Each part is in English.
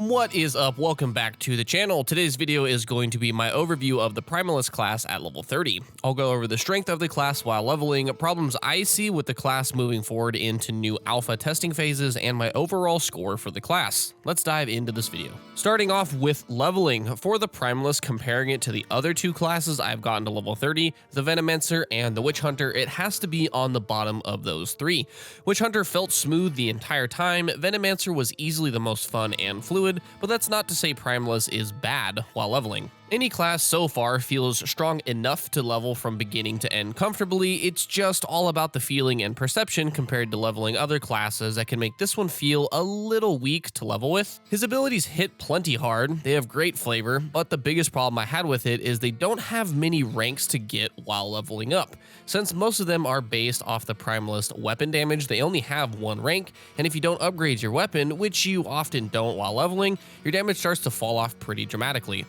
What is up? Welcome back to the channel. Today's video is going to be my overview of the Primalist class at level 30. I'll go over the strength of the class while leveling, problems I see with the class moving forward into new alpha testing phases, and my overall score for the class. Let's dive into this video. Starting off with leveling. For the Primalist, comparing it to the other two classes I've gotten to level 30, the Venomancer and the Witch Hunter, it has to be on the bottom of those three. Witch Hunter felt smooth the entire time, Venomancer was easily the most fun and fluid, but that's not to say Primalist is bad while leveling. Any class so far feels strong enough to level from beginning to end comfortably, it's just all about the feeling and perception compared to leveling other classes that can make this one feel a little weak to level with. His abilities hit plenty hard, they have great flavor, but the biggest problem I had with it is they don't have many ranks to get while leveling up. Since most of them are based off the Primalist weapon damage, they only have one rank, and if you don't upgrade your weapon, which you often don't while leveling, your damage starts to fall off pretty dramatically.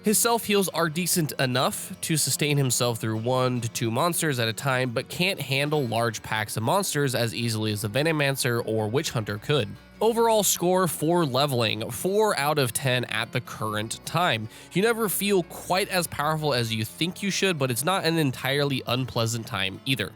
His self-heals are decent enough to sustain himself through 1 to 2 monsters at a time, but can't handle large packs of monsters as easily as the Venomancer or Witch Hunter could. Overall score for leveling, 4 out of 10 at the current time. You never feel quite as powerful as you think you should, but it's not an entirely unpleasant time either.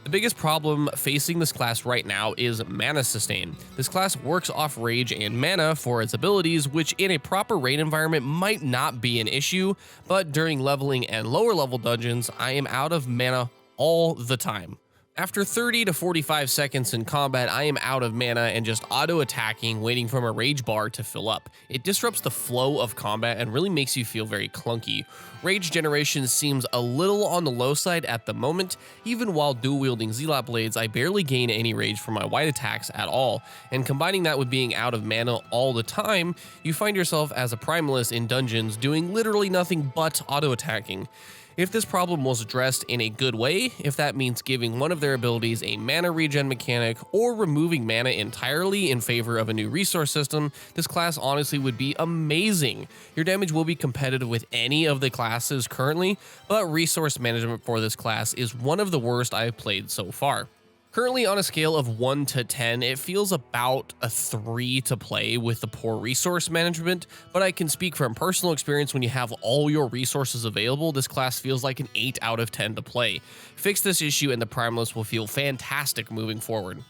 The biggest problem facing this class right now is mana sustain. This class works off rage and mana for its abilities, which in a proper raid environment might not be an issue, but during leveling and lower level dungeons, I am out of mana all the time. After 30 to 45 seconds in combat, I am out of mana and just auto-attacking, waiting for my rage bar to fill up. It disrupts the flow of combat and really makes you feel very clunky. Rage generation seems a little on the low side at the moment. Even while dual-wielding Zealot Blades, I barely gain any rage from my white attacks at all, and combining that with being out of mana all the time, you find yourself as a Primalist in dungeons doing literally nothing but auto-attacking. If this problem was addressed in a good way, if that means giving one of their abilities a mana regen mechanic or removing mana entirely in favor of a new resource system, this class honestly would be amazing. Your damage will be competitive with any of the classes currently, but resource management for this class is one of the worst I've played so far. Currently on a scale of 1 to 10, it feels about a 3 to play with the poor resource management, but I can speak from personal experience when you have all your resources available, this class feels like an 8 out of 10 to play. Fix this issue and the Primalist will feel fantastic moving forward.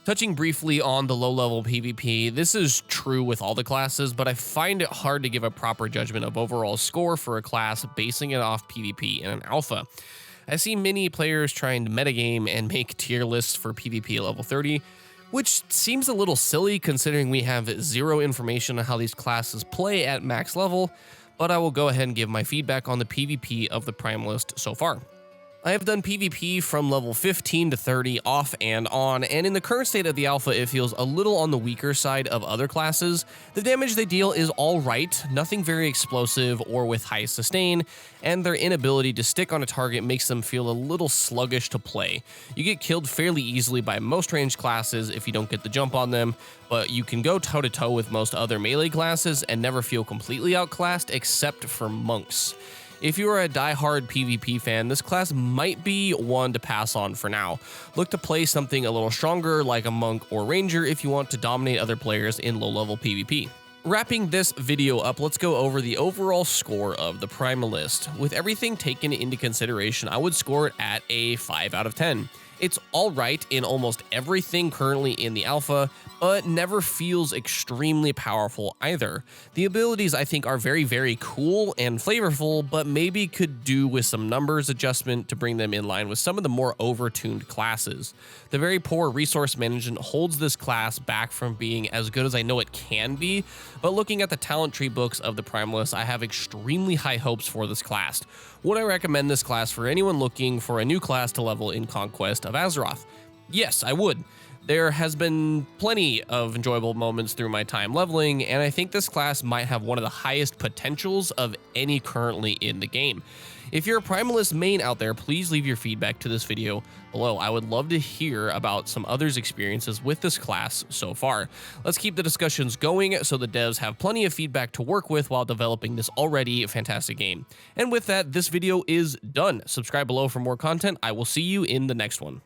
Touching briefly on the low-level PvP, this is true with all the classes, but I find it hard to give a proper judgment of overall score for a class basing it off PvP in an alpha. I see many players trying to metagame and make tier lists for PvP at level 30, which seems a little silly considering we have zero information on how these classes play at max level, but I will go ahead and give my feedback on the PvP of the Primalist so far. I have done PvP from level 15 to 30 off and on, and in the current state of the alpha it feels a little on the weaker side of other classes. The damage they deal is alright, nothing very explosive or with high sustain, and their inability to stick on a target makes them feel a little sluggish to play. You get killed fairly easily by most ranged classes if you don't get the jump on them, but you can go toe to toe with most other melee classes and never feel completely outclassed except for monks. If you are a die-hard PvP fan, this class might be one to pass on for now. Look to play something a little stronger like a monk or ranger if you want to dominate other players in low-level PvP. Wrapping this video up, let's go over the overall score of the Primalist. With everything taken into consideration, I would score it at a 5 out of 10. It's alright in almost everything currently in the alpha, but never feels extremely powerful either. The abilities I think are very cool and flavorful, but maybe could do with some numbers adjustment to bring them in line with some of the more overtuned classes. The very poor resource management holds this class back from being as good as I know it can be, but looking at the talent tree books of the Primalist, I have extremely high hopes for this class. Would I recommend this class for anyone looking for a new class to level in Conquest of Azeroth? Yes, I would. There has been plenty of enjoyable moments through my time leveling, and I think this class might have one of the highest potentials of any currently in the game. If you're a Primalist main out there, please leave your feedback to this video below. I would love to hear about some others' experiences with this class so far. Let's keep the discussions going so the devs have plenty of feedback to work with while developing this already fantastic game. And with that, this video is done. Subscribe below for more content. I will see you in the next one.